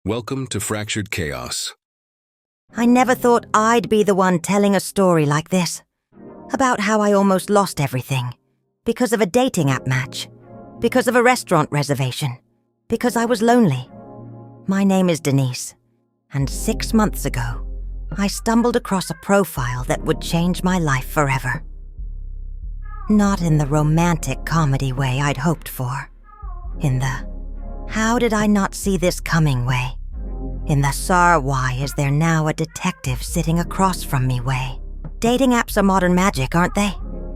Welcome to Fractured Chaos. I never thought I'd be the one telling a story like this. About how I almost lost everything. Because of a dating app match. Because of a restaurant reservation. Because I was lonely. My name is Denise. And 6 months ago, I stumbled across a profile that would change my life forever. Not in the romantic comedy way I'd hoped for. In the how did I not see this coming way? In the why is there now a detective sitting across from me way? Dating apps are modern magic, aren't they?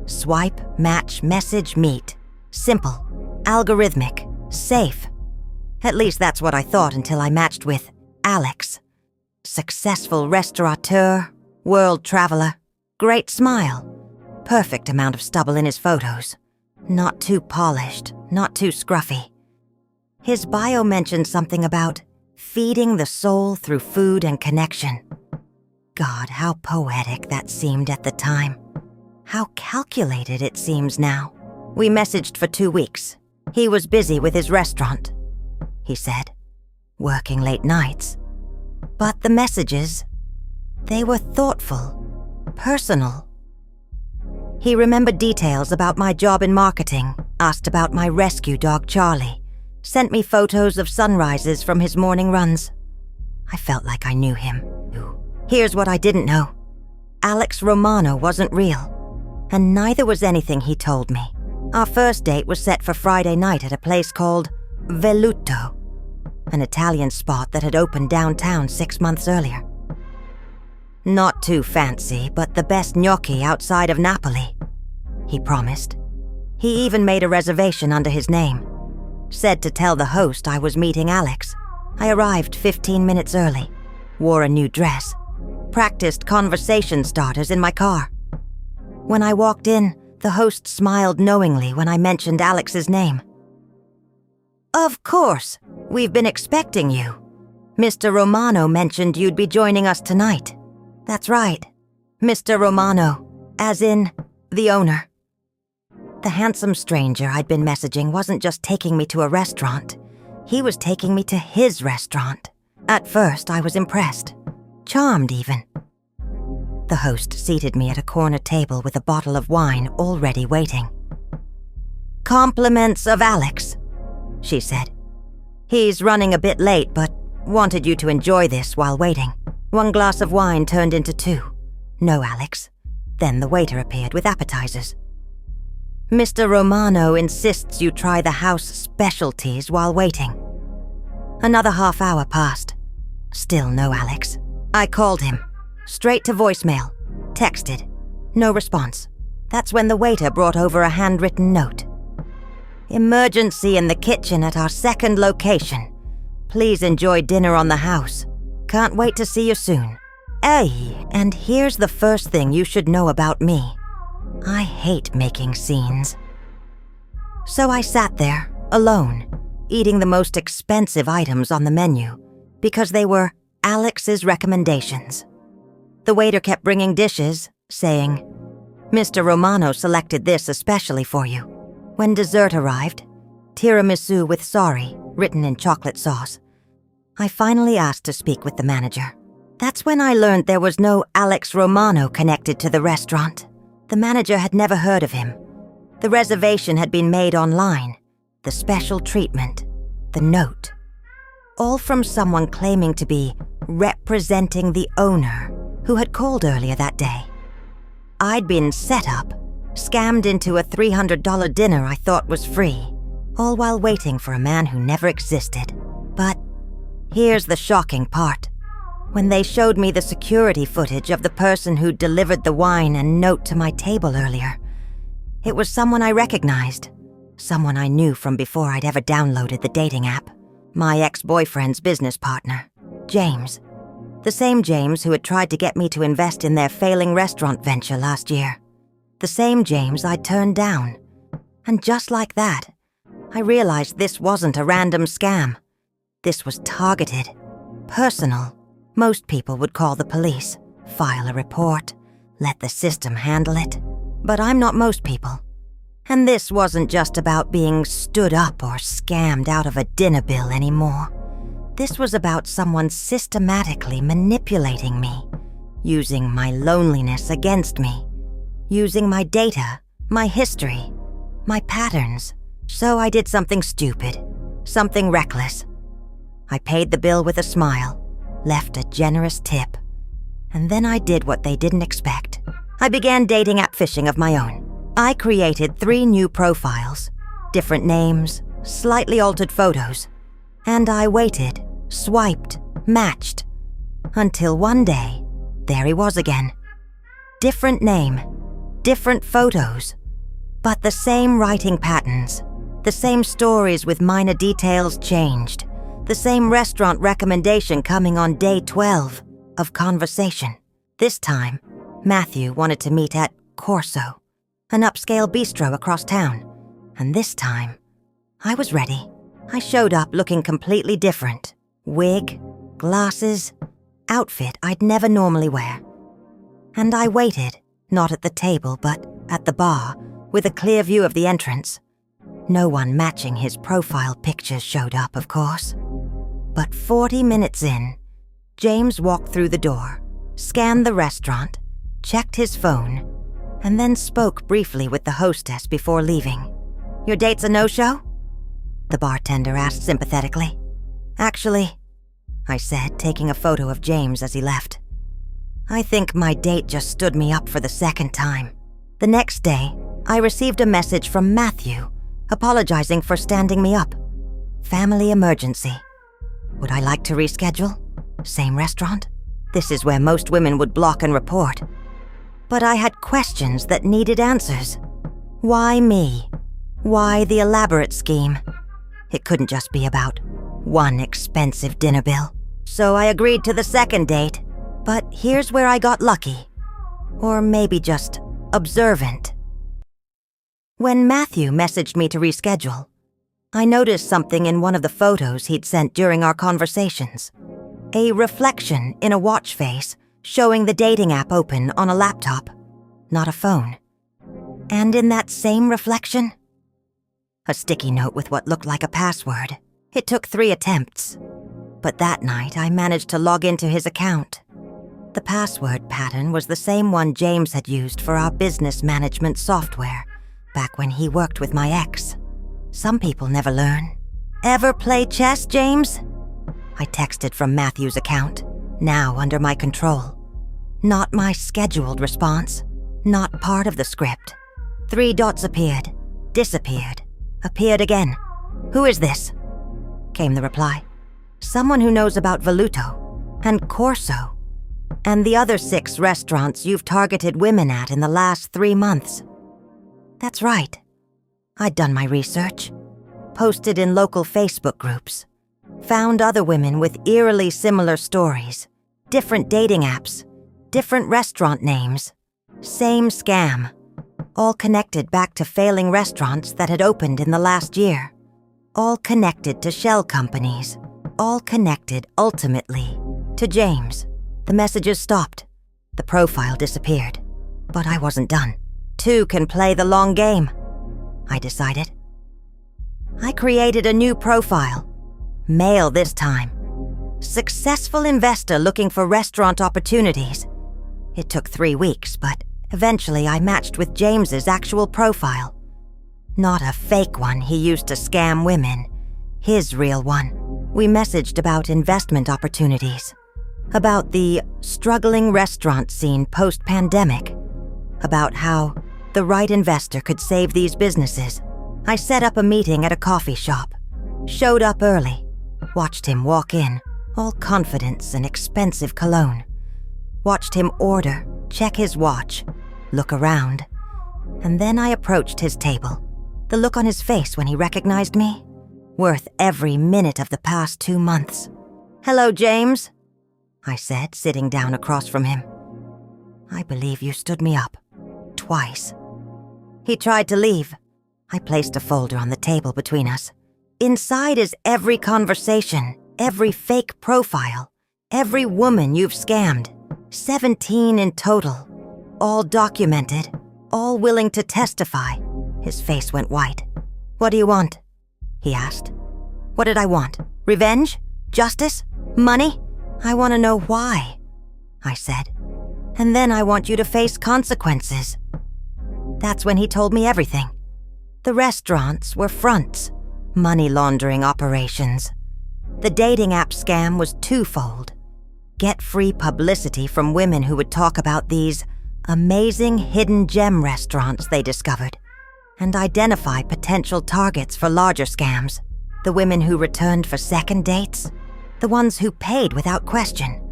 Swipe, match, message, meet. Simple, algorithmic, safe. At least that's what I thought until I matched with Alex. Successful restaurateur, world traveler, great smile, perfect amount of stubble in his photos. Not too polished, not too scruffy. His bio mentioned something about feeding the soul through food and connection. God, how poetic that seemed at the time. How calculated it seems now. We messaged for 2 weeks. He was busy with his restaurant, he said, working late nights. But the messages, they were thoughtful, personal. He remembered details about my job in marketing, asked about my rescue dog Charlie, sent me photos of sunrises from his morning runs. I felt like I knew him. Here's what I didn't know. Alex Romano wasn't real, and neither was anything he told me. Our first date was set for Friday night at a place called Velluto, an Italian spot that had opened downtown 6 months earlier. Not too fancy, but the best gnocchi outside of Napoli, he promised. He even made a reservation under his name. Said to tell the host I was meeting Alex. I arrived 15 minutes early, wore a new dress, practiced conversation starters in my car. When I walked in, the host smiled knowingly when I mentioned Alex's name. Of course, we've been expecting you. Mr. Romano mentioned you'd be joining us tonight. That's right, Mr. Romano, as in the owner. The handsome stranger I'd been messaging wasn't just taking me to a restaurant. He was taking me to his restaurant. At first, I was impressed. Charmed, even. The host seated me at a corner table with a bottle of wine already waiting. Compliments of Alex, she said. He's running a bit late, but wanted you to enjoy this while waiting. 1 glass of wine turned into 2. No, Alex. Then the waiter appeared with appetizers. Mr. Romano insists you try the house specialties while waiting. Another half hour passed. Still no Alex. I called him. Straight to voicemail. Texted. No response. That's when the waiter brought over a handwritten note. Emergency in the kitchen at our second location. Please enjoy dinner on the house. Can't wait to see you soon. Hey, and here's the first thing you should know about me. I hate making scenes. So I sat there, alone, eating the most expensive items on the menu, because they were Alex's recommendations. The waiter kept bringing dishes, saying, Mr. Romano selected this especially for you. When dessert arrived, tiramisu with sorry, written in chocolate sauce, I finally asked to speak with the manager. That's when I learned there was no Alex Romano connected to the restaurant. The manager had never heard of him. The reservation had been made online. The special treatment. The note. All from someone claiming to be representing the owner who had called earlier that day. I'd been set up, scammed into a $300 dinner I thought was free, all while waiting for a man who never existed. But here's the shocking part. When they showed me the security footage of the person who delivered the wine and note to my table earlier, it was someone I recognized, someone I knew from before I'd ever downloaded the dating app, my ex-boyfriend's business partner, James. The same James who had tried to get me to invest in their failing restaurant venture last year. The same James I'd turned down. And just like that, I realized this wasn't a random scam. This was targeted, personal. Most people would call the police, file a report, let the system handle it. But I'm not most people. And this wasn't just about being stood up or scammed out of a dinner bill anymore. This was about someone systematically manipulating me, using my loneliness against me, using my data, my history, my patterns. So I did something stupid, something reckless. I paid the bill with a smile, left a generous tip, and then I did what they didn't expect. I began dating app phishing of my own. I created 3 new profiles, different names, slightly altered photos, and I waited, swiped, matched, until one day, there he was again. Different name, different photos, but the same writing patterns, the same stories with minor details changed, the same restaurant recommendation coming on day 12 of conversation. This time, Matthew wanted to meet at Corso, an upscale bistro across town, and this time, I was ready. I showed up looking completely different. Wig, glasses, outfit I'd never normally wear. And I waited, not at the table, but at the bar, with a clear view of the entrance. No one matching his profile pictures showed up, of course. But 40 minutes in, James walked through the door, scanned the restaurant, checked his phone, and then spoke briefly with the hostess before leaving. "Your date's a no-show?" the bartender asked sympathetically. "Actually," I said, taking a photo of James as he left, "I think my date just stood me up for the second time." The next day, I received a message from Matthew, apologizing for standing me up. Family emergency. Would I like to reschedule? Same restaurant? This is where most women would block and report. But I had questions that needed answers. Why me? Why the elaborate scheme? It couldn't just be about one expensive dinner bill. So I agreed to the second date. But here's where I got lucky. Or maybe just observant. When Matthew messaged me to reschedule, I noticed something in one of the photos he'd sent during our conversations. A reflection in a watch face showing the dating app open on a laptop, not a phone. And in that same reflection, a sticky note with what looked like a password. It took 3 attempts, but that night I managed to log into his account. The password pattern was the same one James had used for our business management software back when he worked with my ex. Some people never learn. "Ever play chess, James?" I texted from Matthew's account, now under my control. Not my scheduled response, not part of the script. 3 dots appeared, disappeared, appeared again. "Who is this?" came the reply. "Someone who knows about Voluto and Corso and the other 6 restaurants you've targeted women at in the last 3 months." That's right. I'd done my research, posted in local Facebook groups, found other women with eerily similar stories, different dating apps, different restaurant names, same scam, all connected back to failing restaurants that had opened in the last year, all connected to shell companies, all connected ultimately to James. The messages stopped. The profile disappeared. But I wasn't done. 2 can play the long game, I decided. I created a new profile. Male this time. Successful investor looking for restaurant opportunities. It took 3 weeks, but eventually I matched with James's actual profile. Not a fake one he used to scam women. His real one. We messaged about investment opportunities. About the struggling restaurant scene post-pandemic. About how the right investor could save these businesses. I set up a meeting at a coffee shop. Showed up early. Watched him walk in, all confidence and expensive cologne. Watched him order, check his watch, look around. And then I approached his table. The look on his face when he recognized me, worth every minute of the past 2 months. "Hello, James," I said, sitting down across from him. "I believe you stood me up. Twice." He tried to leave. I placed a folder on the table between us. Inside is every conversation, every fake profile, every woman you've scammed. 17 in total. All documented, all willing to testify. His face went white. "What do you want?" he asked. What did I want? Revenge? Justice? Money? I want to know why, I said. And then I want you to face consequences. That's when he told me everything. The restaurants were fronts, money laundering operations. The dating app scam was twofold. Get free publicity from women who would talk about these amazing hidden gem restaurants they discovered, and identify potential targets for larger scams. The women who returned for second dates, the ones who paid without question.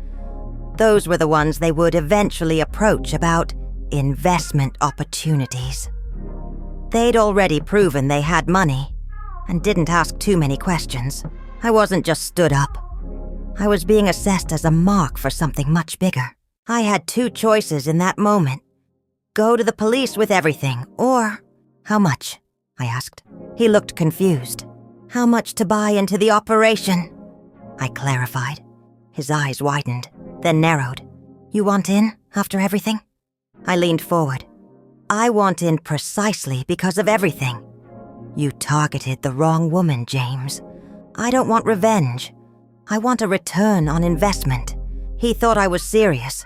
Those were the ones they would eventually approach about investment opportunities. They'd already proven they had money and didn't ask too many questions. I wasn't just stood up. I was being assessed as a mark for something much bigger. I had two choices in that moment. Go to the police with everything, or how much? I asked. He looked confused. How much to buy into the operation? I clarified. His eyes widened, then narrowed. You want in after everything? I leaned forward. I want in precisely because of everything. You targeted the wrong woman, James. I don't want revenge. I want a return on investment. He thought I was serious,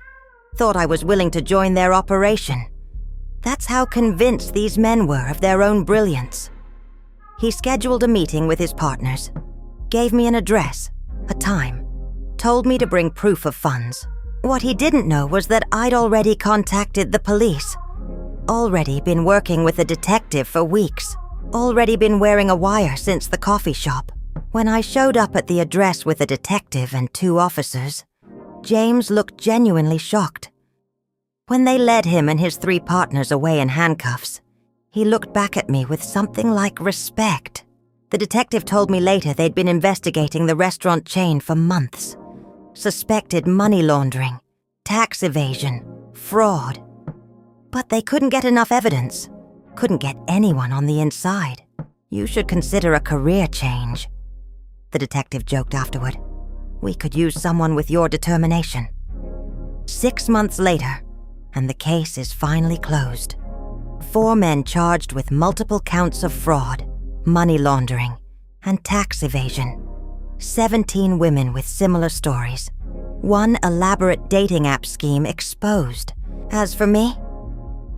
thought I was willing to join their operation. That's how convinced these men were of their own brilliance. He scheduled a meeting with his partners, gave me an address, a time, told me to bring proof of funds. What he didn't know was that I'd already contacted the police, already been working with a detective for weeks, already been wearing a wire since the coffee shop. When I showed up at the address with a detective and two officers, James looked genuinely shocked. When they led him and his three partners away in handcuffs, he looked back at me with something like respect. The detective told me later they'd been investigating the restaurant chain for months. Suspected money laundering, tax evasion, fraud. But they couldn't get enough evidence, couldn't get anyone on the inside. You should consider a career change. The detective joked afterward. We could use someone with your determination. 6 months later, and the case is finally closed. 4 men charged with multiple counts of fraud, money laundering, and tax evasion. 17 women with similar stories. 1 elaborate dating app scheme exposed. As for me,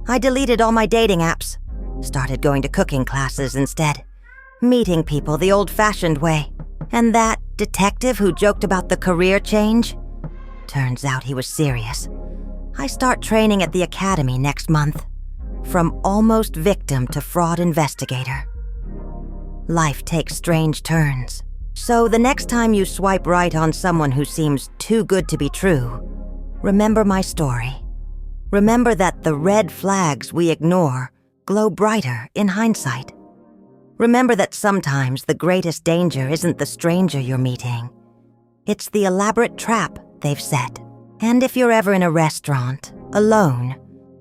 I deleted all my dating apps, started going to cooking classes instead, meeting people the old-fashioned way. And that detective who joked about the career change? Turns out he was serious. I start training at the academy next month. From almost victim to fraud investigator. Life takes strange turns. So the next time you swipe right on someone who seems too good to be true, remember my story. Remember that the red flags we ignore glow brighter in hindsight. Remember that sometimes the greatest danger isn't the stranger you're meeting. It's the elaborate trap they've set. And if you're ever in a restaurant, alone,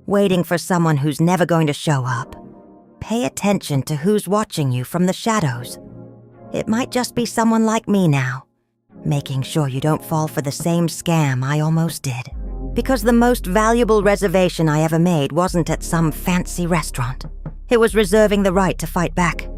waiting for someone who's never going to show up, pay attention to who's watching you from the shadows. It might just be someone like me now, making sure you don't fall for the same scam I almost did. Because the most valuable reservation I ever made wasn't at some fancy restaurant. It was reserving the right to fight back.